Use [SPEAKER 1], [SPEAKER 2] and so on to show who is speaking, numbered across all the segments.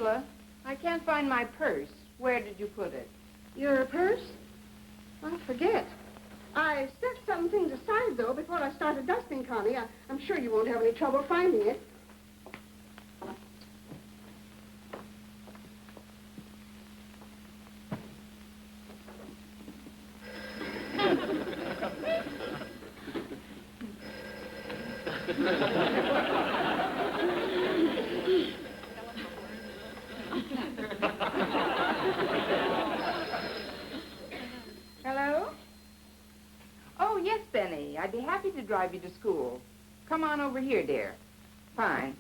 [SPEAKER 1] Angela, I can't find my purse. Where did you put it?
[SPEAKER 2] Your purse? I forget. I set some things aside, though, before I started dusting, Connie. I'm sure you won't have any trouble finding it.
[SPEAKER 1] Hello? Oh, yes, Benny. I'd be happy to drive you to school. Come on over here, dear. Fine.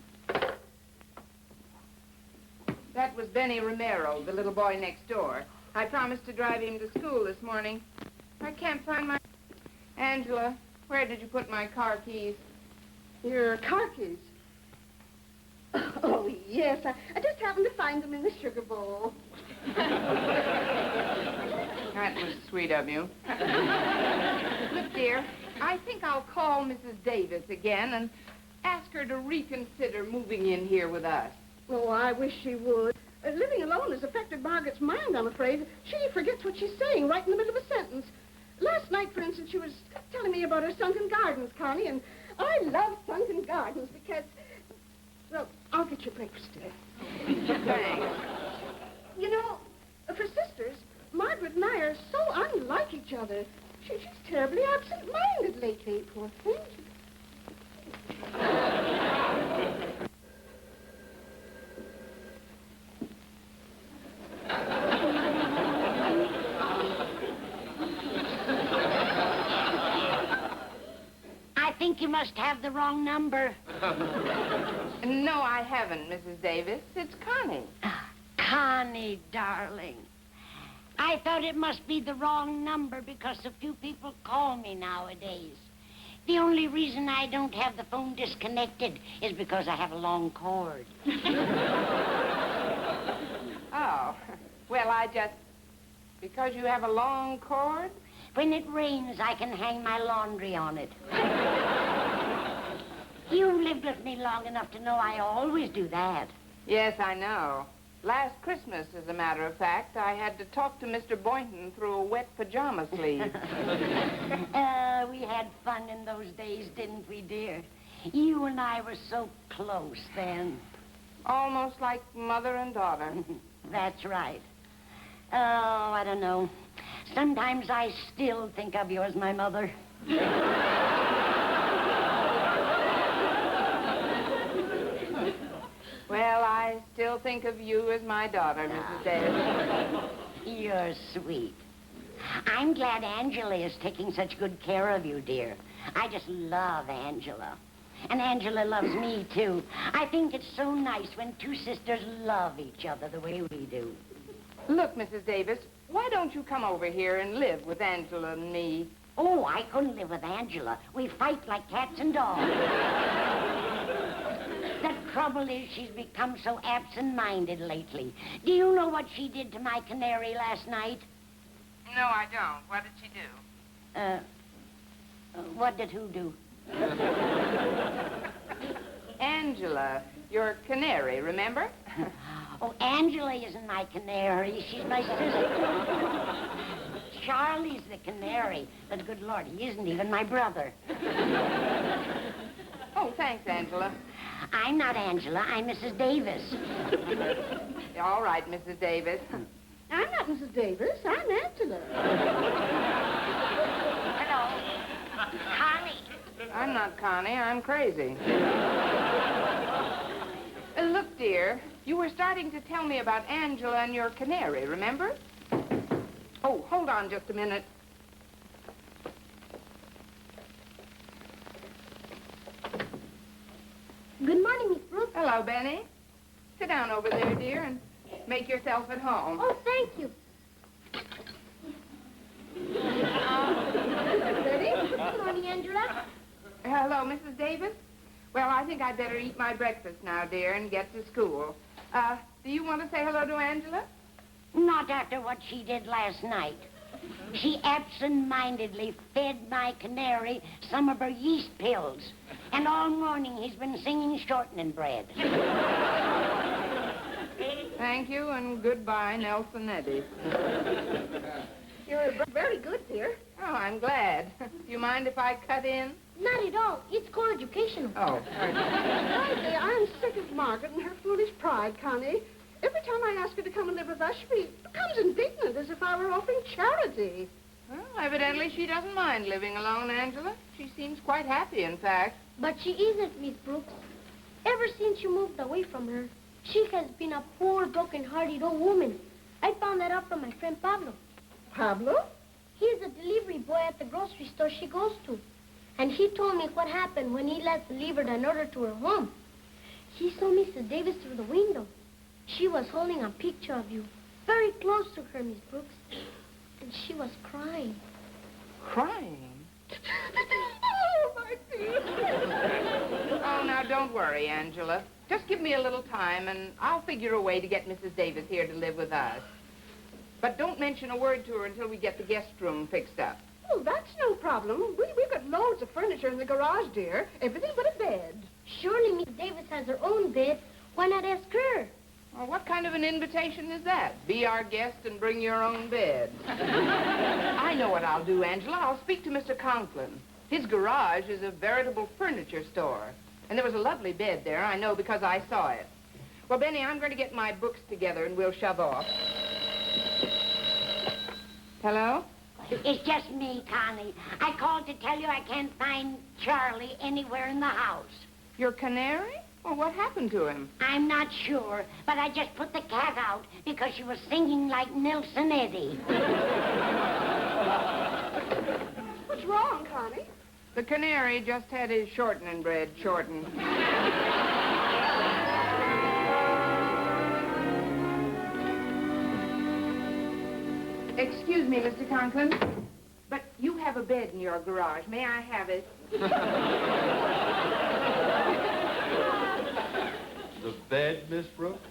[SPEAKER 1] That was Benny Romero, the little boy next door. I promised to drive him to school this morning. I can't find my... Angela, where did you put my car keys?
[SPEAKER 2] Your car keys? Oh, yes. I just happened to find them in the sugar bowl.
[SPEAKER 1] That was sweet of you. Look, dear, I think I'll call Mrs. Davis again and ask her to reconsider moving in here with us.
[SPEAKER 2] Oh, I wish she would. Living alone has affected Margaret's mind, I'm afraid. She forgets what she's saying right in the middle of a sentence. Last night, for instance, she was telling me about her sunken gardens, Connie, and I love sunken gardens because... Well, I'll get your breakfast, dear.
[SPEAKER 1] Thanks.
[SPEAKER 2] You know, for sisters, Margaret and I are so unlike each other. She's terribly absent-minded lately, poor thing.
[SPEAKER 3] I think you must have the wrong number.
[SPEAKER 1] No, I haven't, Mrs. Davis. It's Connie.
[SPEAKER 3] Connie, darling. I thought it must be the wrong number because so few people call me nowadays. The only reason I don't have the phone disconnected is because I have a long cord.
[SPEAKER 1] Oh, well, because you have a long cord?
[SPEAKER 3] When it rains, I can hang my laundry on it. You've lived with me long enough to know I always do that.
[SPEAKER 1] Yes, I know. Last Christmas, as a matter of fact, I had to talk to Mr. Boynton through a wet pajama sleeve.
[SPEAKER 3] We had fun in those days, didn't we, dear? You and I were so close then.
[SPEAKER 1] Almost like mother and daughter.
[SPEAKER 3] That's right. Oh, I don't know. Sometimes I still think of you as my mother.
[SPEAKER 1] Well, I still think of you as my daughter, Mrs. Davis.
[SPEAKER 3] You're sweet. I'm glad Angela is taking such good care of you, dear. I just love Angela. And Angela loves me, too. I think it's so nice when two sisters love each other the way we do.
[SPEAKER 1] Look, Mrs. Davis, why don't you come over here and live with Angela and me?
[SPEAKER 3] Oh, I couldn't live with Angela. We fight like cats and dogs. The trouble is she's become so absent-minded lately. Do you know what she did to my canary last night?
[SPEAKER 1] No, I don't. What did she do?
[SPEAKER 3] What did who do?
[SPEAKER 1] Angela, your canary, remember?
[SPEAKER 3] Oh, Angela isn't my canary. She's my sister. Charlie's the canary. But good Lord, he isn't even my brother.
[SPEAKER 1] Oh, thanks, Angela.
[SPEAKER 3] I'm not Angela. I'm Mrs. Davis.
[SPEAKER 1] All right, Mrs. Davis.
[SPEAKER 2] I'm not Mrs. Davis. I'm Angela.
[SPEAKER 3] Hello. Connie.
[SPEAKER 1] I'm not Connie. I'm crazy. Look, dear, you were starting to tell me about Angela and your canary, remember? Oh, hold on just a minute.
[SPEAKER 2] Good morning, Miss Brooks.
[SPEAKER 1] Hello, Benny. Sit down over there, dear, and make yourself at home.
[SPEAKER 2] Oh, thank you. Ready? Good morning, Angela.
[SPEAKER 1] Hello, Mrs. Davis. Well, I think I'd better eat my breakfast now, dear, and get to school. Do you want to say hello to Angela?
[SPEAKER 3] Not after what she did last night. She absent-mindedly fed my canary some of her yeast pills. And all morning he's been singing shortening bread.
[SPEAKER 1] Thank you, and goodbye, Nelson Eddy.
[SPEAKER 2] You're very good, dear.
[SPEAKER 1] Oh, I'm glad. Do you mind if I cut in?
[SPEAKER 4] Not at all. It's co-educational.
[SPEAKER 1] Oh,
[SPEAKER 2] Frankly, I'm sick of Margaret and her foolish pride, Connie. Every time I ask her to come and live with us, she becomes indignant as if I were offering charity.
[SPEAKER 1] well, evidently she doesn't mind living alone, Angela. She seems quite happy, in fact.
[SPEAKER 4] But she isn't, Miss Brooks. Ever since you moved away from her, she has been a poor, broken-hearted old woman. I found that out from my friend Pablo.
[SPEAKER 2] Pablo?
[SPEAKER 4] He's a delivery boy at the grocery store she goes to. And he told me what happened when he last delivered an order to her home. He saw Mrs. Davis through the window. She was holding a picture of you, very close to her, Miss Brooks. And she was crying.
[SPEAKER 1] Crying?
[SPEAKER 2] Oh, my dear.
[SPEAKER 1] Oh, now, don't worry, Angela. Just give me a little time, and I'll figure a way to get Mrs. Davis here to live with us. But don't mention a word to her until we get the guest room fixed up.
[SPEAKER 2] Oh, that's no problem. We've got loads of furniture in the garage, dear. Everything but a bed.
[SPEAKER 4] Surely Miss Davis has her own bed. Why not ask her?
[SPEAKER 1] Well, what kind of an invitation is that? Be our guest and bring your own bed. I know what I'll do, Angela. I'll speak to Mr. Conklin. His garage is a veritable furniture store. And there was a lovely bed there, I know, because I saw it. Well, Benny, I'm going to get my books together and we'll shove off. Hello?
[SPEAKER 3] It's just me, Connie. I called to tell you I can't find Charlie anywhere in the house.
[SPEAKER 1] Your canary? Well, what happened to him?
[SPEAKER 3] I'm not sure, but I just put the cat out because she was singing like Nelson Eddy.
[SPEAKER 2] What's wrong, Connie?
[SPEAKER 1] The canary just had his shortening bread shortened. Excuse me, Mr. Conklin, but you have a bed in your garage. May I have it?
[SPEAKER 5] The bed, Miss Brooks?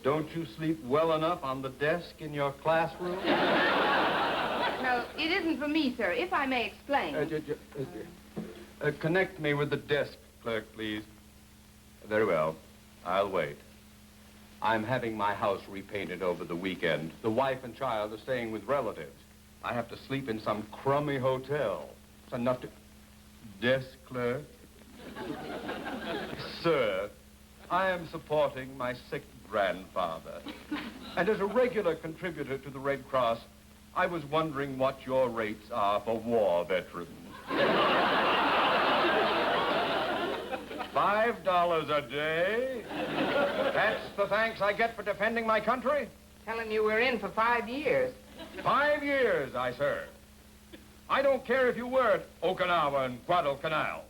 [SPEAKER 5] Don't you sleep well enough on the desk in your classroom?
[SPEAKER 1] No, it isn't for me, sir. If I may explain.
[SPEAKER 5] Connect me with the desk clerk, please. Very well. I'll wait. I'm having my house repainted over the weekend. The wife and child are staying with relatives. I have to sleep in some crummy hotel. It's enough to... Desk clerk? Sir, I am supporting my sick grandfather. And as a regular contributor to the Red Cross, I was wondering what your rates are for war veterans. $5 a day? That's the thanks I get for defending my country?
[SPEAKER 1] Telling you we're in for 5 years.
[SPEAKER 5] 5 years I served. I don't care if you were at Okinawa and Guadalcanal.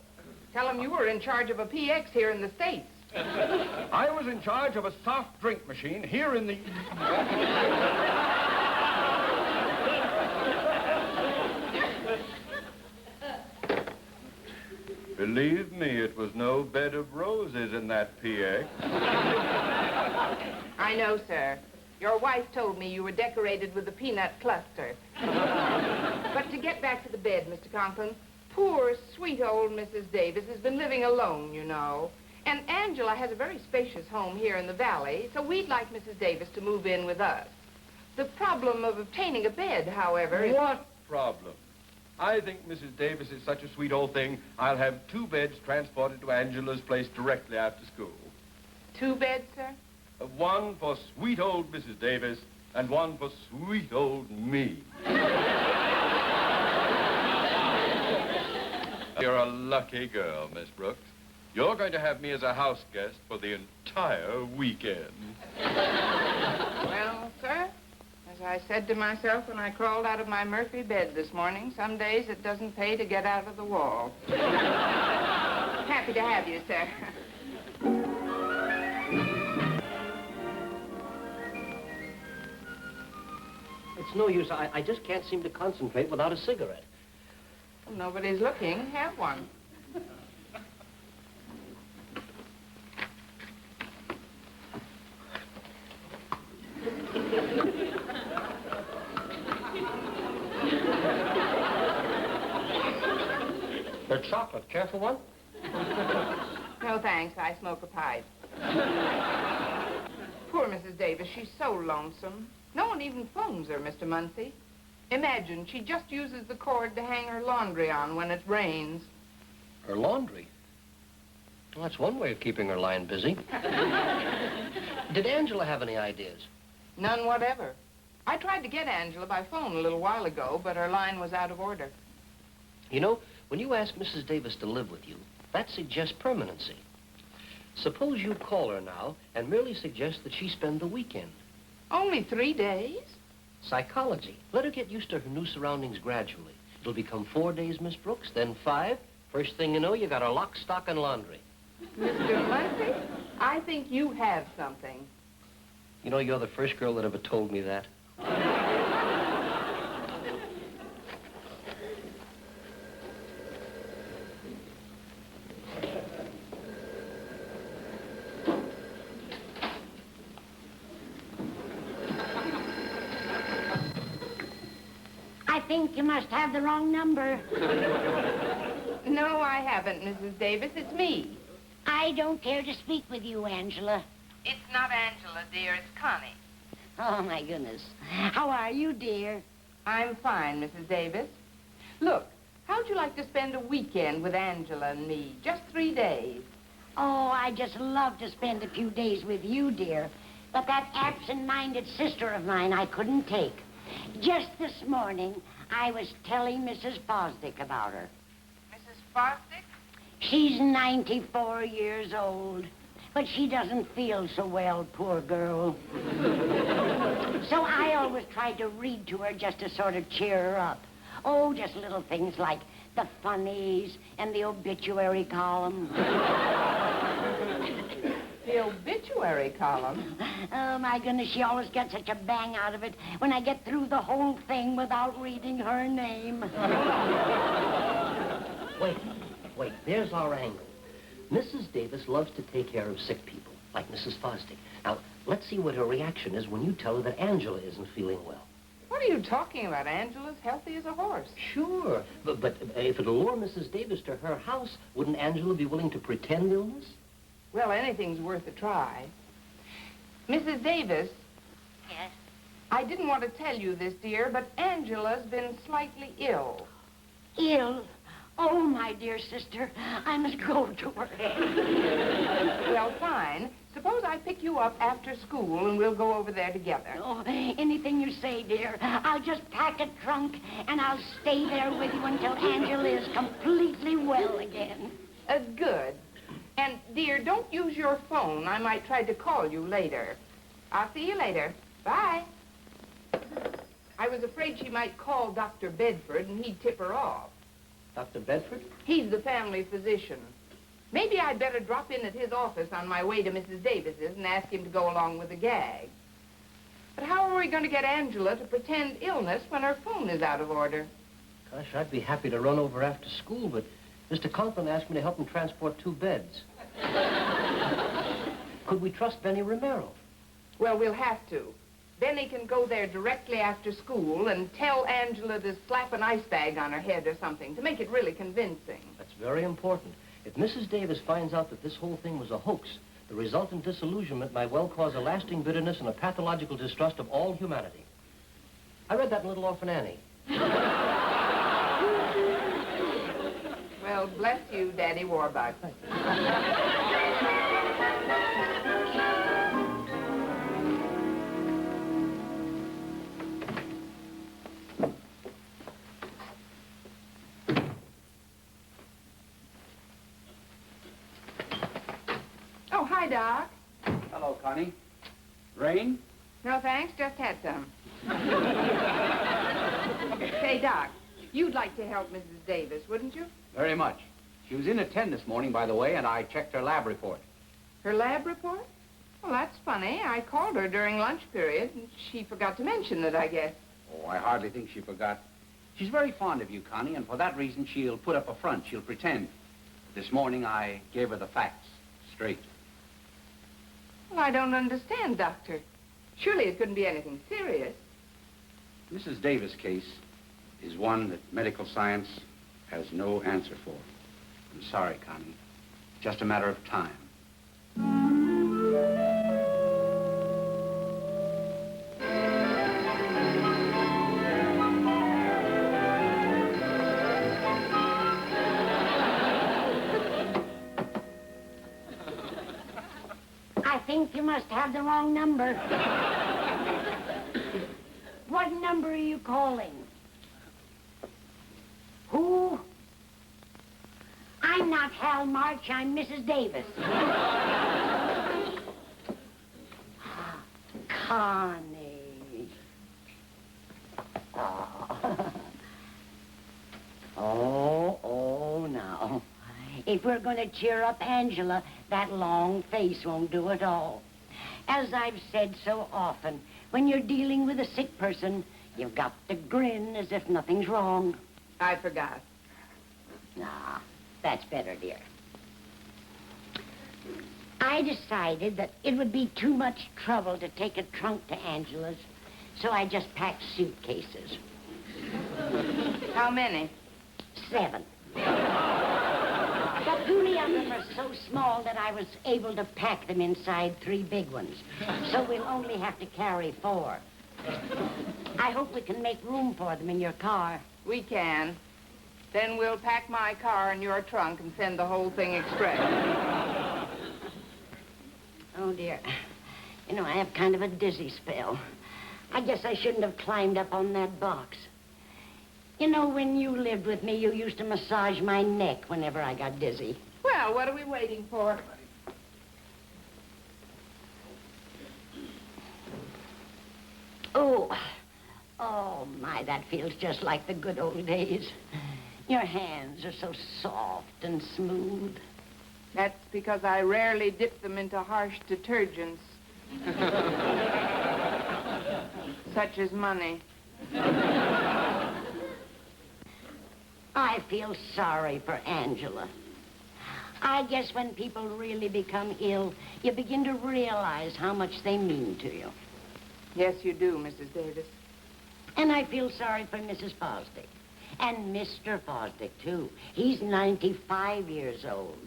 [SPEAKER 1] Tell him you were in charge of a PX here in the States.
[SPEAKER 5] I was in charge of a soft drink machine here in the... Believe me, it was no bed of roses in that PX.
[SPEAKER 1] I know, sir. Your wife told me you were decorated with a peanut cluster. But to get back to the bed, Mr. Conklin, poor, sweet old Mrs. Davis has been living alone, you know. And Angela has a very spacious home here in the valley, so we'd like Mrs. Davis to move in with us. The problem of obtaining a bed, however, is...
[SPEAKER 5] What problem? I think Mrs. Davis is such a sweet old thing, I'll have 2 beds transported to Angela's place directly after school.
[SPEAKER 1] 2 beds, sir?
[SPEAKER 5] One for sweet old Mrs. Davis and one for sweet old me. You're a lucky girl, Miss Brooks. You're going to have me as a house guest for the entire weekend.
[SPEAKER 1] Well, sir, as I said to myself when I crawled out of my Murphy bed this morning, some days it doesn't pay to get out of the wall. Happy to have you, sir.
[SPEAKER 6] It's no use. I just can't seem to concentrate without a cigarette.
[SPEAKER 1] Well, nobody's looking. Have one.
[SPEAKER 6] They're chocolate. Care for one?
[SPEAKER 1] No, thanks. I smoke a pipe. Poor Mrs. Davis, she's so lonesome. No one even phones her, Mr. Muncy. Imagine, she just uses the cord to hang her laundry on when it rains.
[SPEAKER 6] Her laundry? Well, that's one way of keeping her lying busy. Did Angela have any ideas?
[SPEAKER 1] None whatever. I tried to get Angela by phone a little while ago, but her line was out of order.
[SPEAKER 6] You know, when you ask Mrs. Davis to live with you, that suggests permanency. Suppose you call her now and merely suggest that she spend the weekend.
[SPEAKER 1] Only 3 days?
[SPEAKER 6] Psychology. Let her get used to her new surroundings gradually. It'll become 4 days, Miss Brooks, then 5. First thing you know, you got her lock, stock, and laundry.
[SPEAKER 1] Mr. Muncy, I think you have something.
[SPEAKER 6] You know, you're the first girl that ever told me that.
[SPEAKER 3] I think you must have the wrong number.
[SPEAKER 1] No, I haven't, Mrs. Davis. It's me.
[SPEAKER 3] I don't care to speak with you, Angela.
[SPEAKER 1] It's not Angela, dear. It's Connie.
[SPEAKER 3] Oh, my goodness. How are you, dear?
[SPEAKER 1] I'm fine, Mrs. Davis. Look, how'd you like to spend a weekend with Angela and me? Just 3 days.
[SPEAKER 3] Oh, I just love to spend a few days with you, dear. But that absent-minded sister of mine I couldn't take. Just this morning, I was telling Mrs. Fosdick about her.
[SPEAKER 1] Mrs. Fosdick?
[SPEAKER 3] She's 94 years old, but she doesn't feel so well, poor girl. So I always try to read to her just to sort of cheer her up. Oh, just little things like the funnies and the obituary column.
[SPEAKER 1] The obituary column?
[SPEAKER 3] Oh, my goodness, she always gets such a bang out of it when I get through the whole thing without reading her name.
[SPEAKER 6] Wait, there's our angle. Mrs. Davis loves to take care of sick people, like Mrs. Fosdick. Now, let's see what her reaction is when you tell her that Angela isn't feeling well.
[SPEAKER 1] What are you talking about? Angela's healthy as a horse.
[SPEAKER 6] Sure, but if it'll lure Mrs. Davis to her house, wouldn't Angela be willing to pretend illness?
[SPEAKER 1] Well, anything's worth a try. Mrs. Davis?
[SPEAKER 3] Yes?
[SPEAKER 1] I didn't want to tell you this, dear, but Angela's been slightly ill.
[SPEAKER 3] Ill? Oh, my dear sister, I must go to her.
[SPEAKER 1] Well, fine. Suppose I pick you up after school and we'll go over there together.
[SPEAKER 3] Oh, anything you say, dear. I'll just pack a trunk and I'll stay there with you until Angela is completely well again.
[SPEAKER 1] Good. And, dear, don't use your phone. I might try to call you later. I'll see you later. Bye. I was afraid she might call Dr. Bedford and he'd tip her off.
[SPEAKER 6] Dr. Bedford?
[SPEAKER 1] He's the family physician. Maybe I'd better drop in at his office on my way to Mrs. Davis's and ask him to go along with the gag. But how are we going to get Angela to pretend illness when her phone is out of order?
[SPEAKER 6] Gosh, I'd be happy to run over after school, but Mr. Conklin asked me to help him transport 2 beds. Could we trust Benny Romero?
[SPEAKER 1] Well, we'll have to. Benny can go there directly after school and tell Angela to slap an ice bag on her head or something to make it really convincing.
[SPEAKER 6] That's very important. If Mrs. Davis finds out that this whole thing was a hoax, the resultant disillusionment might well cause a lasting bitterness and a pathological distrust of all humanity. I read that in Little Orphan Annie.
[SPEAKER 1] Well, bless you, Daddy Warbuck. Oh, hi, Doc.
[SPEAKER 7] Hello, Connie. Rain?
[SPEAKER 1] No, thanks. Just had some. Say, Doc, you'd like to help Mrs. Davis, wouldn't you?
[SPEAKER 7] Very much. She was in at 10 this morning, by the way, and I checked her lab report.
[SPEAKER 1] Her lab report? Well, that's funny. I called her during lunch period, and she forgot to mention it, I guess.
[SPEAKER 7] Oh, I hardly think she forgot. She's very fond of you, Connie, and for that reason, she'll put up a front. She'll pretend. This morning, I gave her the facts straight.
[SPEAKER 1] Well, I don't understand, Doctor. Surely it couldn't be anything serious.
[SPEAKER 7] Mrs. Davis' case is one that medical science has no answer for. I'm sorry, Connie. Just a matter of time.
[SPEAKER 3] think you must have the wrong number. What number are you calling? Who? I'm not Hal March, I'm Mrs. Davis. Connie. Oh, now. If we're going to cheer up Angela, that long face won't do it all. As I've said so often, when you're dealing with a sick person, you've got to grin as if nothing's wrong.
[SPEAKER 1] I forgot.
[SPEAKER 3] Nah, that's better, dear. I decided that it would be too much trouble to take a trunk to Angela's, so I just packed suitcases.
[SPEAKER 1] How many?
[SPEAKER 3] 7. But 2 of them are so small that I was able to pack them inside 3 big ones. So we'll only have to carry 4. I hope we can make room for them in your car.
[SPEAKER 1] We can. Then we'll pack my car in your trunk and send the whole thing express.
[SPEAKER 3] Oh, dear. You know, I have kind of a dizzy spell. I guess I shouldn't have climbed up on that box. You know, when you lived with me, you used to massage my neck whenever I got dizzy.
[SPEAKER 1] Well, what are we waiting for?
[SPEAKER 3] Oh, my, that feels just like the good old days. Your hands are so soft and smooth.
[SPEAKER 1] That's because I rarely dip them into harsh detergents. Such as money.
[SPEAKER 3] I feel sorry for Angela. I guess when people really become ill, you begin to realize how much they mean to you.
[SPEAKER 1] Yes, you do, Mrs. Davis.
[SPEAKER 3] And I feel sorry for Mrs. Fosdick. And Mr. Fosdick, too. He's 95 years old.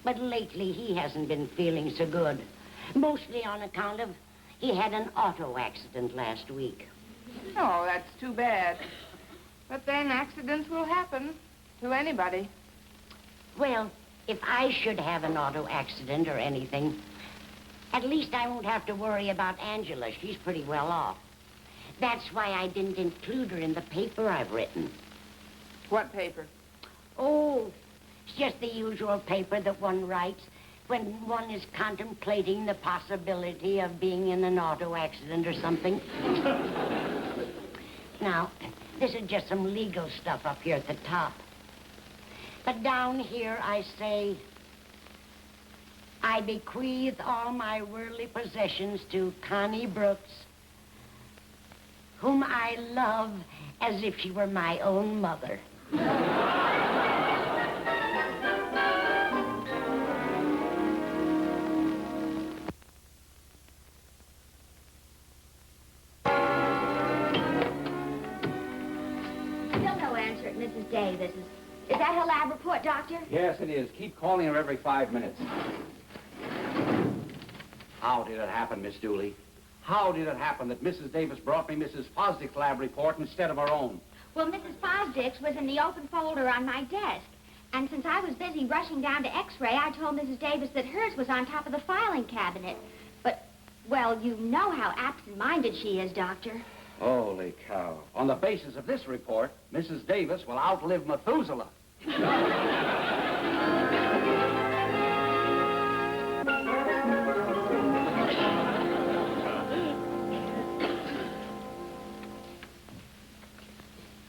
[SPEAKER 3] But lately, he hasn't been feeling so good. Mostly on account of he had an auto accident last week.
[SPEAKER 1] Oh, that's too bad. But then accidents will happen to anybody.
[SPEAKER 3] Well, if I should have an auto accident or anything, at least I won't have to worry about Angela. She's pretty well off. That's why I didn't include her in the paper I've written.
[SPEAKER 1] What paper?
[SPEAKER 3] Oh, it's just the usual paper that one writes when one is contemplating the possibility of being in an auto accident or something. Now, this is just some legal stuff up here at the top. But down here I say, I bequeath all my worldly possessions to Connie Brooks, whom I love as if she were my own mother.
[SPEAKER 8] Still no answer at Mrs. Davis's. Is that her lab report, Doctor?
[SPEAKER 7] Yes, it is. Keep calling her every 5 minutes. How did it happen, Miss Dooley? How did it happen that Mrs. Davis brought me Mrs. Fosdick's lab report instead of her own?
[SPEAKER 8] Well, Mrs. Fosdick's was in the open folder on my desk. And since I was busy rushing down to X-ray, I told Mrs. Davis that hers was on top of the filing cabinet. But, well, you know how absent-minded she is, Doctor.
[SPEAKER 7] Holy cow. On the basis of this report, Mrs. Davis will outlive Methuselah.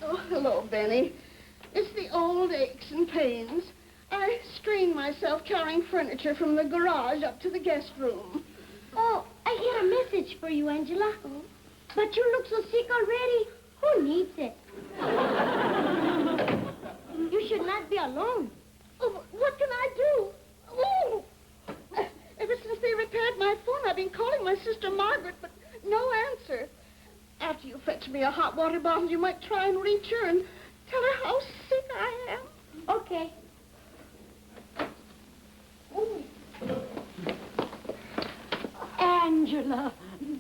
[SPEAKER 2] Oh, hello, Benny. It's the old aches and pains. I strained myself carrying furniture from the garage up to the guest room.
[SPEAKER 4] Oh, I had a message for you, Angela.
[SPEAKER 2] Oh?
[SPEAKER 4] But you look so sick already. Who needs it? You should not be alone.
[SPEAKER 2] Oh, what can I do? Oh! Ever since they repaired my phone, I've been calling my sister Margaret, but no answer. After you fetch me a hot water bottle, you might try and reach her and tell her how sick I am.
[SPEAKER 4] Okay.
[SPEAKER 2] Oh.
[SPEAKER 3] Angela,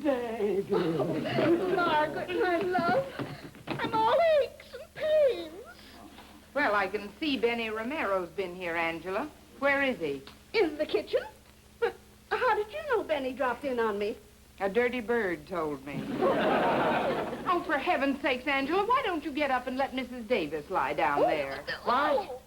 [SPEAKER 3] baby.
[SPEAKER 2] Oh, Margaret, my love, I'm all aches and pains.
[SPEAKER 1] Well, I can see Benny Romero's been here, Angela. Where is he?
[SPEAKER 2] In the kitchen? But how do did you know Benny dropped in on me?
[SPEAKER 1] A dirty bird told me. Oh, for heaven's sakes, Angela, why don't you get up and let Mrs. Davis lie down there?
[SPEAKER 3] What?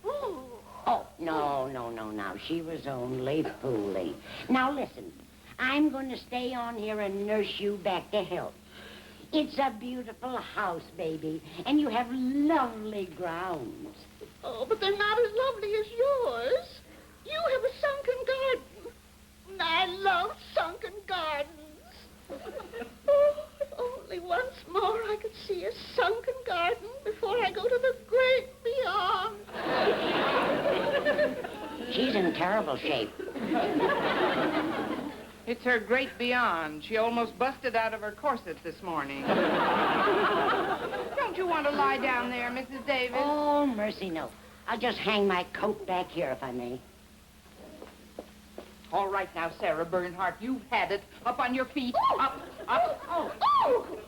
[SPEAKER 3] Oh, no, now. She was only fooling. Now, listen. I'm going to stay on here and nurse you back to health. It's a beautiful house, baby, and you have lovely grounds.
[SPEAKER 2] Oh, but they're not as lovely as yours. You have a sunken garden. And I love sunken gardens. Oh, if only once more I could see a sunken garden before I go to the great beyond.
[SPEAKER 3] She's in terrible shape.
[SPEAKER 1] It's her great beyond. She almost busted out of her corset this morning. Don't you want to lie down there, Mrs. Davis?
[SPEAKER 3] Oh, mercy, no. I'll just hang my coat back here, if I may.
[SPEAKER 1] All right now, Sarah Bernhardt, you've had it. Up on your feet. Up.
[SPEAKER 3] Oh,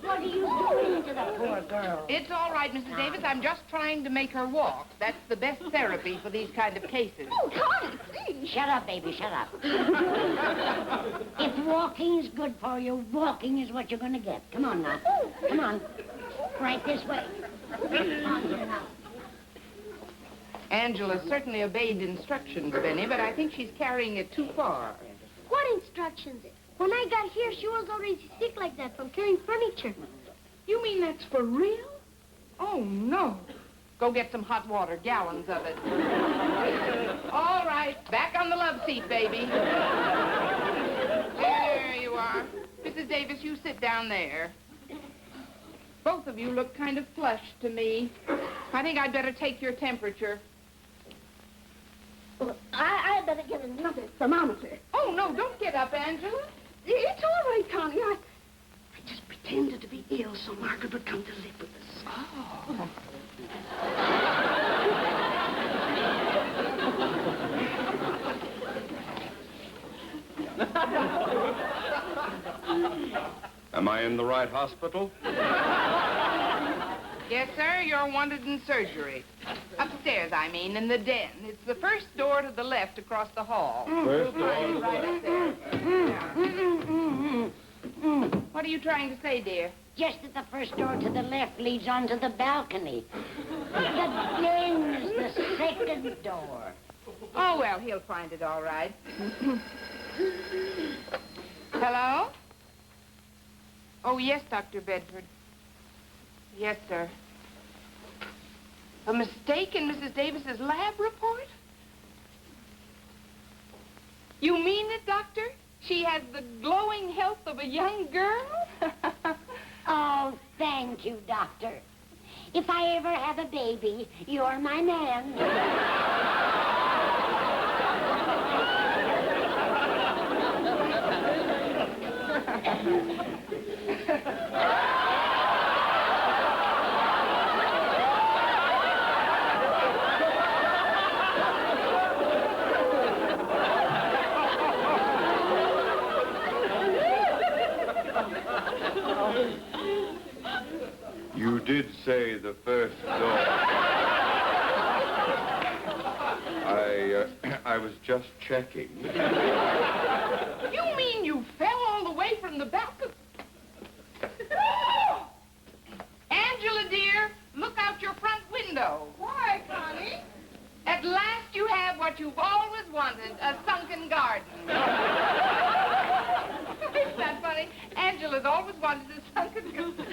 [SPEAKER 3] what are you doing to the poor girl?
[SPEAKER 1] It's all right, Mrs. Davis. I'm just trying to make her walk. That's the best therapy for these kind of cases.
[SPEAKER 2] Oh, Connie, please.
[SPEAKER 3] Shut up, baby, shut up. If walking's good for you, walking is what you're going to get. Come on now. Come on. Right this way. On here now.
[SPEAKER 1] Angela certainly obeyed instructions, Benny, but I think she's carrying it too far.
[SPEAKER 4] What instructions? When I got here, she was already sick like that from carrying furniture.
[SPEAKER 1] You mean that's for real? Oh, no. Go get some hot water, gallons of it. All right, back on the love seat, baby. There you are. Mrs. Davis, you sit down there. Both of you look kind of flushed to me. I think I'd better take your temperature.
[SPEAKER 2] Well, I better get another thermometer.
[SPEAKER 1] Oh, no, don't get up, Angela.
[SPEAKER 2] It's all right, Connie. I just pretended to be ill so Margaret would come to live with us.
[SPEAKER 1] Oh.
[SPEAKER 5] Am I in the right hospital?
[SPEAKER 1] Yes, sir, you're wanted in surgery. Upstairs, I mean, in the den. It's the first door to the left across the hall.
[SPEAKER 5] First door.
[SPEAKER 1] Right up there. What are you trying to say, dear?
[SPEAKER 3] Just that the first door to the left leads onto the balcony. The den is the second door.
[SPEAKER 1] Oh, well, he'll find it all right. Hello? Oh, yes, Dr. Bedford. Yes, sir. A mistake in Mrs. Davis's lab report? You mean it, Doctor? She has the glowing health of a young girl?
[SPEAKER 3] Oh, thank you, Doctor. If I ever have a baby, you're my man.
[SPEAKER 5] You did say the first door. I was just checking.
[SPEAKER 1] You mean you fell all the way from the balcony? Angela, dear, look out your front window.
[SPEAKER 2] Why, Connie?
[SPEAKER 1] At last you have what you've always wanted, a sunken garden. Isn't that funny? Angela's always wanted a sunken garden.